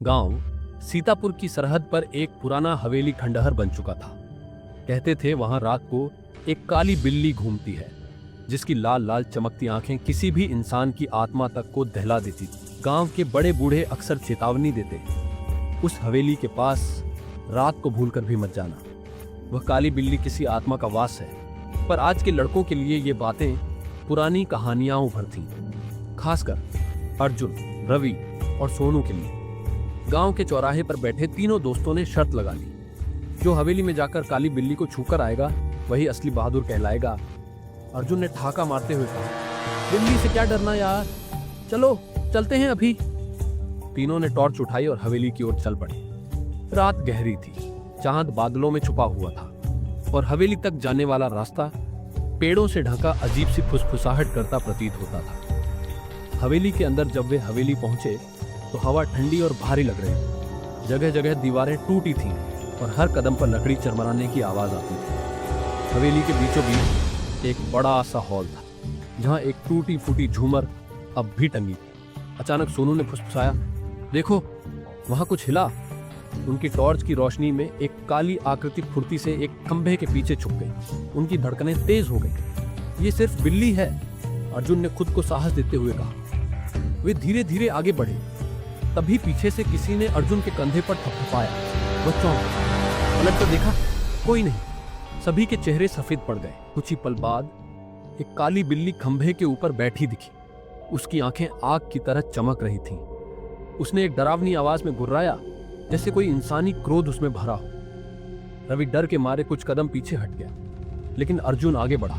गांव सीतापुर की सरहद पर एक पुराना हवेली खंडहर बन चुका था। कहते थे वहां रात को एक काली बिल्ली घूमती है, जिसकी लाल लाल चमकती आंखें किसी भी इंसान की आत्मा तक को दहला देती थी। गांव के बड़े बूढ़े अक्सर चेतावनी देते, उस हवेली के पास रात को भूलकर भी मत जाना, वह काली बिल्ली किसी आत्मा का वास है। पर आज के लड़कों के लिए ये बातें पुरानी कहानियां भर थीं, खासकर अर्जुन, रवि और सोनू के लिए। गांव के चौराहे पर बैठे तीनों दोस्तों ने शर्त लगा ली, जो हवेली में जाकर काली बिल्ली को छूकर आएगा वही असली बहादुर कहलाएगा। अर्जुन ने ठहाका मारते हुए कहा, बिल्ली से क्या डरना यार, चलो चलते हैं अभी। तीनों ने टॉर्च उठाई और हवेली की ओर चल पड़े। रात गहरी थी, चांद बादलों में छुपा हुआ था और हवेली तक जाने वाला रास्ता पेड़ों से ढका अजीब सी फुसफुसाहट करता प्रतीत होता था। हवेली के अंदर जब वे हवेली पहुंचे तो हवा ठंडी और भारी लग रही थी। जगह जगह दीवारें टूटी थीं और हर कदम पर लकड़ी चरमराने की आवाज आती थी। हवेली के बीचों बीच एक बड़ा सा हॉल था, जहां एक टूटी फूटी झूमर अब भी टंगी थी। अचानक सोनू ने फुसफुसाया, देखो वहां कुछ हिला। उनकी टॉर्च की रोशनी में एक काली आकृति फुर्ती से एक खंभे के पीछे छुप गई। उनकी धड़कनें तेज हो गई। ये सिर्फ बिल्ली है, अर्जुन ने खुद को साहस देते हुए कहा। वे धीरे धीरे आगे बढ़े। तभी पीछे से किसी ने अर्जुन के कंधे पर थपथपाया। वह चौंक गया, पलट कर देखा, कोई नहीं। सभी के चेहरे सफेद पड़ गए। कुछ ही पल बाद एक काली बिल्ली खंभे के ऊपर बैठी दिखी। उसकी आंखें आग की तरह चमक रही थीं। उसने एक डरावनी आवाज में गुर्राया, जैसे कोई इंसानी क्रोध उसमें भरा हो। रवि डर के मारे कुछ कदम पीछे हट गया, लेकिन अर्जुन आगे बढ़ा।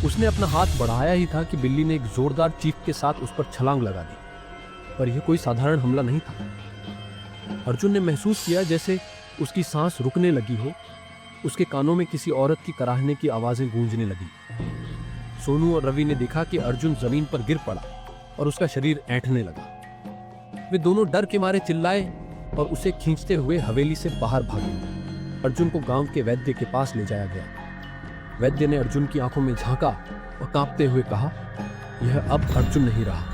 उसने अपना हाथ बढ़ाया ही था कि बिल्ली ने एक जोरदार चीख के साथ उस पर छलांग लगा दी। पर यह कोई साधारण हमला नहीं था। अर्जुन ने महसूस किया जैसे उसकी सांस रुकने लगी हो। उसके कानों में किसी औरत की कराहने की आवाजें गूंजने लगी। सोनू और रवि ने देखा कि अर्जुन जमीन पर गिर पड़ा और उसका शरीर ऐंठने लगा। वे दोनों डर के मारे चिल्लाए और उसे खींचते हुए हवेली से बाहर भागे। अर्जुन को गांव के वैद्य के पास ले जाया गया। वैद्य ने अर्जुन की आंखों में झांका और कांपते हुए कहा, यह अब अर्जुन नहीं रहा,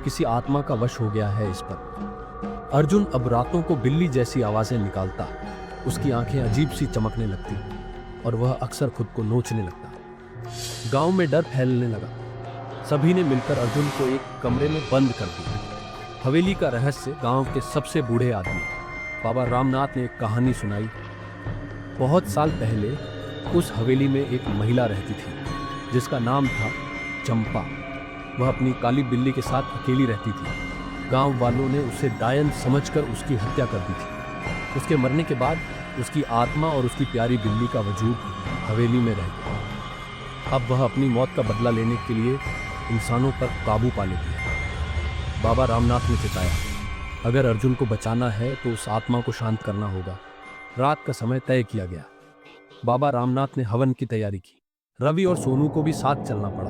किसी आत्मा का वश हो गया है इस पर। अर्जुन अब रातों को बिल्ली जैसी आवाजें निकालता। उसकी आंखें अजीब सी चमकने लगती और वह अक्सर खुद को नोचने लगता। गांव में डर फैलने लगा। सभी ने मिलकर अर्जुन को एक कमरे में बंद कर दिया। हवेली का रहस्य गांव के सबसे बूढ़े आदमी बाबा रामनाथ ने एक कहानी सुनाई। बहुत साल पहले उस हवेली में एक महिला रहती थी, जिसका नाम था चंपा। वह अपनी काली बिल्ली के साथ अकेली रहती थी। गांव वालों ने उसे डायन समझकर उसकी हत्या कर दी थी। उसके मरने के बाद उसकी आत्मा और उसकी प्यारी बिल्ली का वजूद हवेली में रह गया। अब वह अपनी मौत का बदला लेने के लिए इंसानों पर काबू पा लेती है। बाबा रामनाथ ने चिताया, अगर अर्जुन को बचाना है तो उस आत्मा को शांत करना होगा। रात का समय तय किया गया। बाबा रामनाथ ने हवन की तैयारी की। रवि और सोनू को भी साथ चलना पड़ा,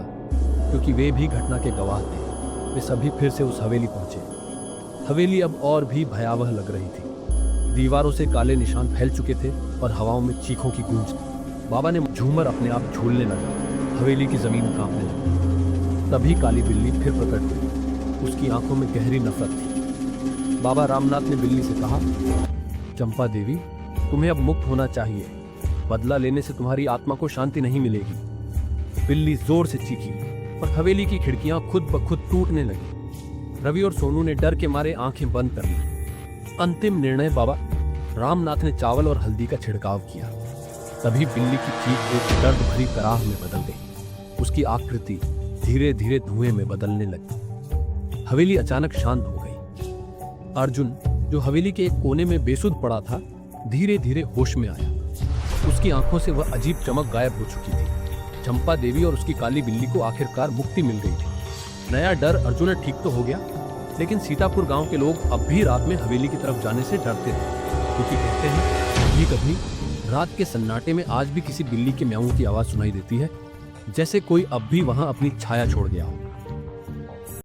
क्योंकि वे भी घटना के गवाह थे। वे सभी फिर से उस हवेली पहुंचे। हवेली अब और भी भयावह लग रही थी। दीवारों से काले निशान फैल चुके थे और हवाओं में चीखों की गूंज थी। बाबा ने झूमर अपने आप झूलने लगा। हवेली की जमीन कांपने लगी। तभी काली बिल्ली फिर प्रकट हुई। उसकी आंखों में गहरी नफरत थी। बाबा रामनाथ ने बिल्ली से कहा, चंपा देवी, तुम्हें अब मुक्त होना चाहिए। बदला लेने से तुम्हारी आत्मा को शांति नहीं मिलेगी। बिल्ली जोर से चीखी और हवेली की खिड़कियां खुद ब खुद टूटने लगी। रवि और सोनू ने डर के मारे आंखें बंद कर ली। अंतिम निर्णय बाबा रामनाथ ने चावल और हल्दी का छिड़काव किया। तभी बिल्ली की चीख एक दर्द भरी कराह में बदल गई। उसकी आकृति धीरे धीरे धुएं में बदलने लगी। हवेली अचानक शांत हो गई। अर्जुन, जो हवेली के एक कोने में बेसुध पड़ा था, धीरे धीरे होश में आया। उसकी आंखों से वह अजीब चमक गायब हो चुकी थी। चंपा देवी और उसकी काली बिल्ली को आखिरकार मुक्ति मिल गई थी। नया डर अर्जुन ने ठीक तो हो गया, लेकिन सीतापुर गांव के लोग अब भी रात में हवेली की तरफ जाने से डरते थे, क्योंकि कहते हैं कभी कभी रात के सन्नाटे में आज भी किसी बिल्ली के म्याऊं की आवाज सुनाई देती है, जैसे कोई अब भी वहां अपनी छाया छोड़ गया हो।